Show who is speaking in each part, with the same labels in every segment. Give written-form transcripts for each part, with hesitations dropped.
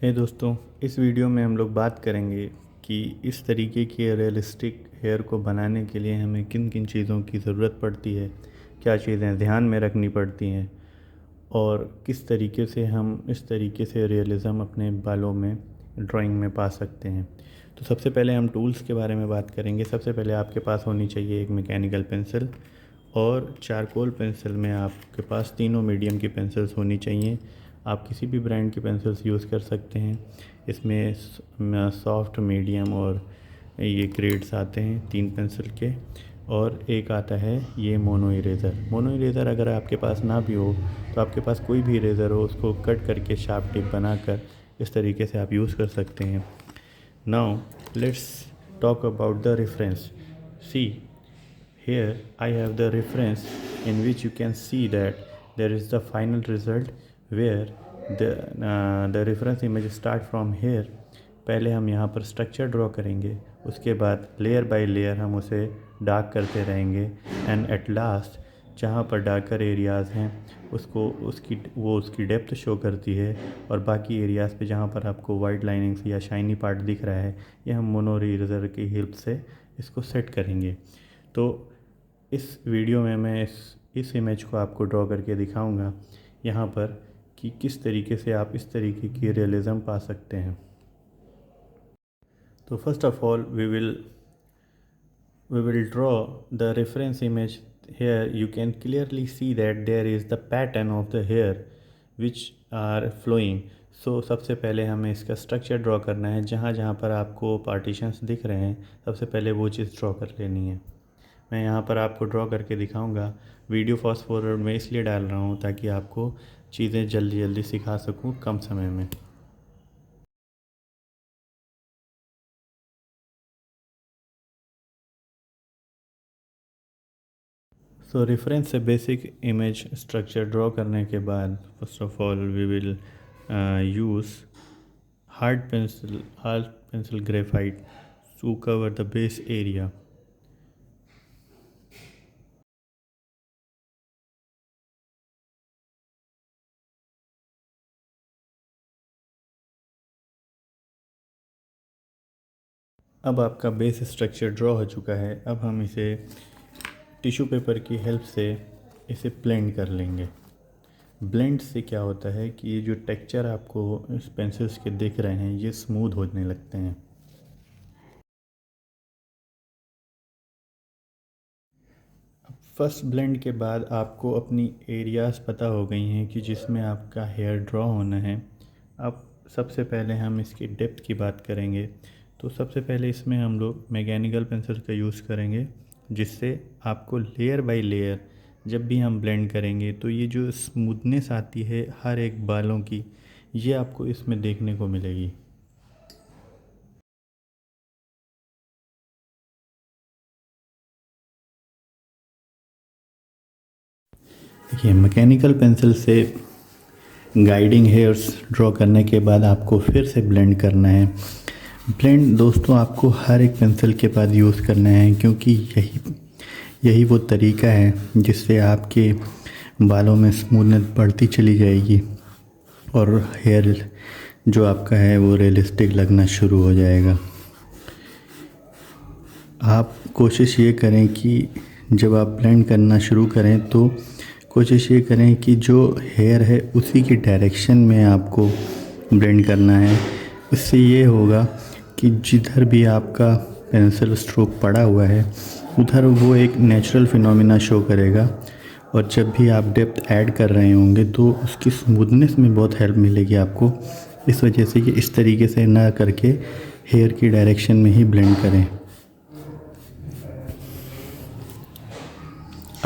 Speaker 1: हे दोस्तों, इस वीडियो में हम लोग बात करेंगे कि इस तरीके के रियलिस्टिक हेयर को बनाने के लिए हमें किन किन चीज़ों की ज़रूरत पड़ती है, क्या चीज़ें ध्यान में रखनी पड़ती हैं और किस तरीके से हम इस तरीके से रियलिज़म अपने बालों में ड्राइंग में पा सकते हैं। तो सबसे पहले हम टूल्स के बारे में बात करेंगे। सबसे पहले आपके पास होनी चाहिए एक मैकेनिकल पेंसिल और चारकोल पेंसिल में आपके पास तीनों मीडियम की पेंसिल्स होनी चाहिए। आप किसी भी ब्रांड की पेंसिल्स यूज़ कर सकते हैं। इसमें सॉफ्ट, मीडियम और ये ग्रेड्स आते हैं 3 पेंसिल के। और एक आता है ये मोनो इरेज़र अगर आपके पास ना भी हो तो आपके पास कोई भी इरेज़र हो उसको कट करके शार्प टिप बनाकर इस तरीके से आप यूज़ कर सकते हैं। Now let's talk about the reference. See, here I have the reference in which you can see that there is the final result where the reference image start from here। पहले हम यहाँ पर structure draw करेंगे, उसके बाद layer by layer हम उसे dark करते रहेंगे एंड एट लास्ट जहाँ पर डार्कर एरियाज़ हैं उसको उसकी डेप्थ शो करती है और बाकी एरियाज़ पे जहाँ पर आपको वाइट लाइनिंग्स या शाइनी पार्ट दिख रहा है ये हम मोनो इरेज़र की हेल्प से इसको सेट करेंगे। तो इस वीडियो में मैं इस इमेज को आपको ड्रॉ करके दिखाऊंगा यहाँ पर कि किस तरीके से आप इस तरीके की रियलिज़म पा सकते हैं। तो first of all we will draw the reference image. Here you can clearly see that there is the pattern of the hair which are flowing। सो सबसे पहले हमें इसका स्ट्रक्चर ड्रॉ करना है। जहाँ जहाँ पर आपको पार्टीशंस दिख रहे हैं सबसे पहले वो चीज़ ड्रॉ कर लेनी है। मैं यहाँ पर आपको ड्रॉ करके दिखाऊंगा। वीडियो फास्ट फॉरवर्ड में इसलिए डाल रहा हूँ ताकि आपको चीज़ें जल्दी जल्दी सिखा सकूँ कम समय में। सो रेफरेंस से बेसिक इमेज स्ट्रक्चर ड्रॉ करने के बाद first of all we will use hard pencil graphite to cover the base area. अब आपका बेस स्ट्रक्चर ड्रॉ हो चुका है। अब हम इसे टिश्यू पेपर की हेल्प से इसे ब्लेंड कर लेंगे। ब्लेंड से क्या होता है कि ये जो टेक्सचर आपको इस पेंसिल्स के दिख रहे हैं ये स्मूथ होने लगते हैं। फर्स्ट ब्लेंड के बाद आपको अपनी एरियाज़ पता हो गई हैं कि जिसमें आपका हेयर ड्रॉ होना है। अब सबसे पहले हम इसकी डेप्थ की बात करेंगे। तो सबसे पहले इसमें हम लोग मैकेनिकल पेंसिल का यूज़ करेंगे जिससे आपको लेयर बाय लेयर जब भी हम ब्लेंड करेंगे तो ये जो स्मूथनेस आती है हर एक बालों की ये आपको इसमें देखने को मिलेगी। देखिए, मैकेनिकल पेंसिल से गाइडिंग हेयर्स ड्रॉ करने के बाद आपको फिर से ब्लेंड करना है। ब्लेंड दोस्तों आपको हर एक पेंसिल के बाद यूज़ करना है क्योंकि यही यही वो तरीका है जिससे आपके बालों में स्मूथनेस बढ़ती चली जाएगी और हेयर जो आपका है वो रियलिस्टिक लगना शुरू हो जाएगा। आप कोशिश ये करें कि जब आप ब्लेंड करना शुरू करें तो कोशिश ये करें कि जो हेयर है उसी की डायरेक्शन में आपको ब्लेंड करना है। इससे ये होगा कि जिधर भी आपका पेंसिल स्ट्रोक पड़ा हुआ है उधर वो एक नेचुरल फिनोमिना शो करेगा और जब भी आप डेप्थ ऐड कर रहे होंगे तो उसकी स्मूथनेस में बहुत हेल्प मिलेगी आपको। इस वजह से ये इस तरीके से ना करके हेयर की डायरेक्शन में ही ब्लेंड करें।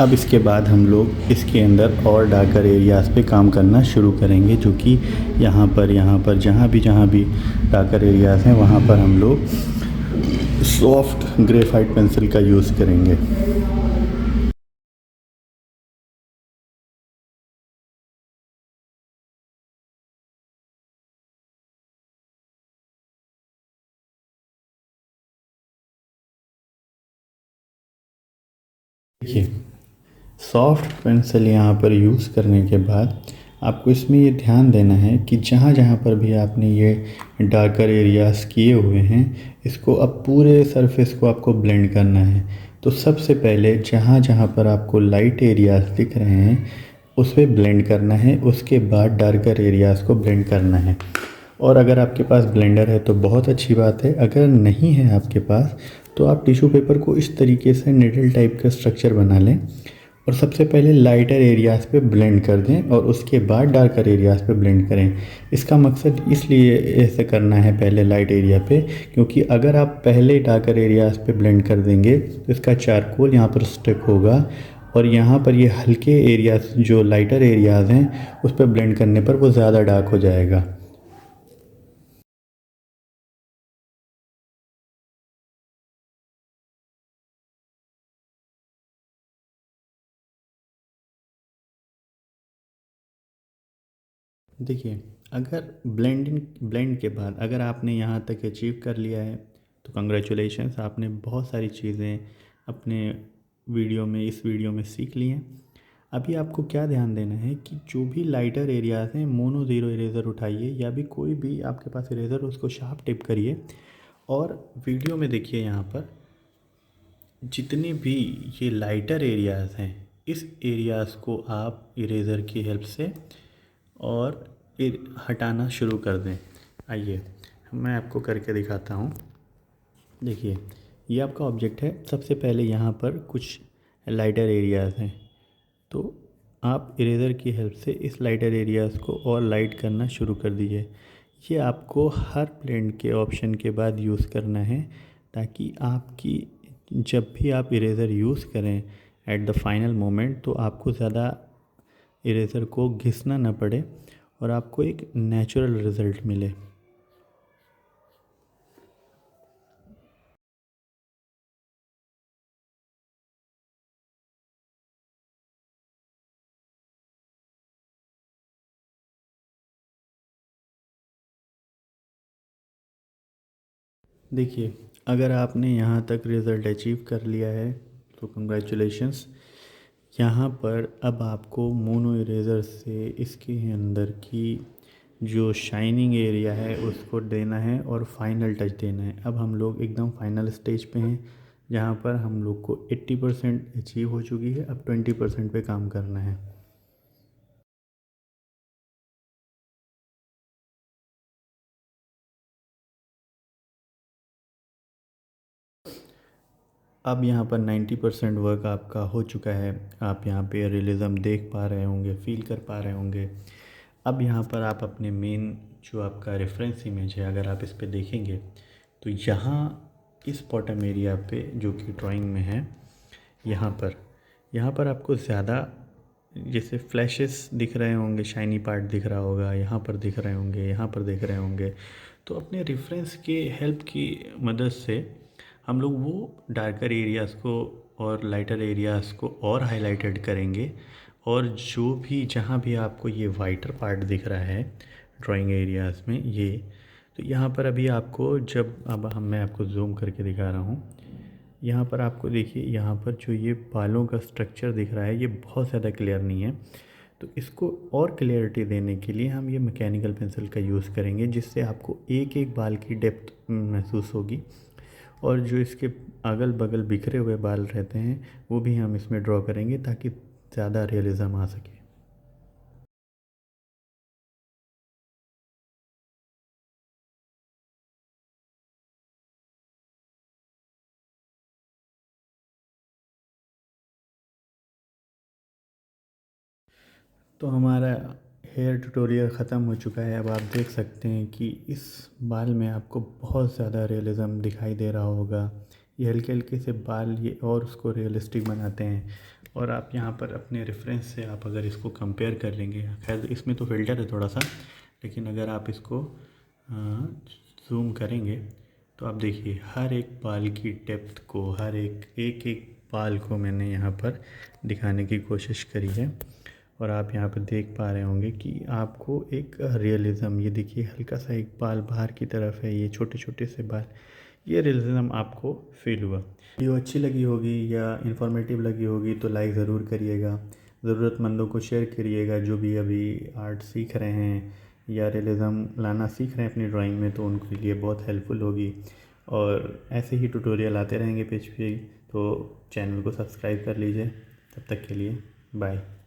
Speaker 1: अब इसके बाद हम लोग इसके अंदर और डार्कर एरियाज़ पे काम करना शुरू करेंगे जो कि यहाँ पर जहाँ भी डार्कर एरियाज़ हैं वहाँ पर हम लोग सॉफ्ट ग्रेफाइट पेंसिल का यूज़ करेंगे। देखिए, सॉफ्ट पेंसिल यहाँ पर यूज़ करने के बाद आपको इसमें ये ध्यान देना है कि जहाँ जहाँ पर भी आपने ये डार्कर एरियाज़ किए हुए हैं, इसको अब पूरे सरफेस को आपको ब्लेंड करना है। तो सबसे पहले जहाँ जहाँ पर आपको लाइट एरियाज़ दिख रहे हैं उस पे ब्लेंड करना है, उसके बाद डार्कर एरियाज़ को ब्लेंड करना है। और अगर आपके पास ब्लेंडर है तो बहुत अच्छी बात है, अगर नहीं है आपके पास तो आप टिश्यू पेपर को इस तरीके से निडल टाइप का स्ट्रक्चर बना लें और सबसे पहले लाइटर एरियाज़ पे ब्लेंड कर दें और उसके बाद डार्कर एरियाज़ पे ब्लेंड करें। इसका मकसद इसलिए ऐसे करना है पहले लाइट एरिया पे, क्योंकि अगर आप पहले डार्कर एरियाज़ पे ब्लेंड कर देंगे तो इसका चारकोल यहाँ पर स्टिक होगा और यहाँ पर ये हल्के एरियाज़ जो लाइटर एरियाज़ हैं उस पर ब्लेंड करने पर वो ज़्यादा डार्क हो जाएगा। देखिए, अगर ब्लेंड के बाद अगर आपने यहाँ तक अचीव कर लिया है तो कंग्रेचुलेशंस, आपने बहुत सारी चीज़ें अपने इस वीडियो में सीख ली हैं। अभी आपको क्या ध्यान देना है कि जो भी लाइटर एरियाज़ हैं मोनो ज़ीरो इरेज़र उठाइए या भी कोई भी आपके पास इरेज़र उसको शार्प टिप करिए और वीडियो में देखिए यहाँ पर जितने भी ये लाइटर एरियाज़ हैं इस एरियाज़ को आप इरेज़र की हेल्प से और हटाना शुरू कर दें। आइए मैं आपको करके दिखाता हूँ। देखिए, ये आपका ऑब्जेक्ट है। सबसे पहले यहाँ पर कुछ लाइटर एरियाज़ हैं, तो आप इरेज़र की हेल्प से इस लाइटर एरियाज़ को और लाइट करना शुरू कर दीजिए। ये आपको हर ब्लेंड के ऑप्शन के बाद यूज़ करना है ताकि आपकी जब भी आप इरेज़र यूज़ करें एट द फाइनल मोमेंट तो आपको ज़्यादा इरेज़र को घिसना ना पड़े और आपको एक नेचुरल रिज़ल्ट मिले। देखिए, अगर आपने यहाँ तक रिज़ल्ट अचीव कर लिया है तो कंग्रेचुलेशंस। यहाँ पर अब आपको मोनो इरेज़र से इसके अंदर की जो शाइनिंग एरिया है उसको देना है और फाइनल टच देना है। अब हम लोग एकदम फाइनल स्टेज पे हैं जहाँ पर हम लोग को 80% अचीव हो चुकी है। अब 20% पे काम करना है। अब यहाँ पर 90% वर्क आपका हो चुका है। आप यहाँ पे रियलिज़म देख पा रहे होंगे, फील कर पा रहे होंगे। अब यहाँ पर आप अपने मेन जो आपका रेफरेंस इमेज है अगर आप इस पे देखेंगे तो यहाँ इस बॉटम एरिया पे जो कि ड्राइंग में है यहाँ पर आपको ज़्यादा जैसे फ्लैशेस दिख रहे होंगे, शाइनी पार्ट दिख रहा होगा, यहाँ पर दिख रहे होंगे, यहाँ पर दिख रहे होंगे। तो अपने रेफरेंस के हेल्प की मदद से हम लोग वो डार्कर एरियाज़ को और लाइटर एरियाज़ को और हाईलाइटेड करेंगे और जो भी जहाँ भी आपको ये वाइटर पार्ट दिख रहा है ड्राइंग एरियाज़ में ये, तो यहाँ पर अभी आपको जब अब हम मैं आपको जूम करके दिखा रहा हूँ। यहाँ पर आपको देखिए यहाँ पर जो ये बालों का स्ट्रक्चर दिख रहा है ये बहुत ज़्यादा क्लियर नहीं है, तो इसको और क्लियरिटी देने के लिए हम ये मैकेनिकल पेंसिल का यूज़ करेंगे जिससे आपको एक एक बाल की डेप्थ महसूस होगी और जो इसके अगल बगल बिखरे हुए बाल रहते हैं वो भी हम इसमें ड्रॉ करेंगे ताकि ज़्यादा रियलिज़म आ सके। तो हमारा हेयर ट्यूटोरियल ख़त्म हो चुका है। अब आप देख सकते हैं कि इस बाल में आपको बहुत ज़्यादा रियलिज़म दिखाई दे रहा होगा। ये हल्के हल्के से बाल ये और उसको रियलिस्टिक बनाते हैं और आप यहाँ पर अपने रेफरेंस से आप अगर इसको कंपेयर कर लेंगे, खैर इसमें तो फ़िल्टर है थोड़ा सा, लेकिन अगर आप इसको जूम करेंगे तो आप देखिए हर एक बाल की डेप्थ को, हर एक एक बाल को मैंने यहाँ पर दिखाने की कोशिश करी है और आप यहाँ पर देख पा रहे होंगे कि आपको एक रियलिज़म, ये देखिए हल्का सा एक बाल बाहर की तरफ है, ये छोटे छोटे से बाल, ये रियलिज़म आपको फील हुआ। वीडियो अच्छी लगी होगी या इन्फॉर्मेटिव लगी होगी तो लाइक ज़रूर करिएगा। ज़रूरतमंदों को शेयर करिएगा जो भी अभी आर्ट सीख रहे हैं या रियलिज़म लाना सीख रहे हैं अपनी ड्राइंग में, तो उनके लिए बहुत हेल्पफुल होगी। और ऐसे ही ट्यूटोरियल आते रहेंगे पेज पे, तो चैनल को सब्सक्राइब कर लीजिए। तब तक के लिए बाय।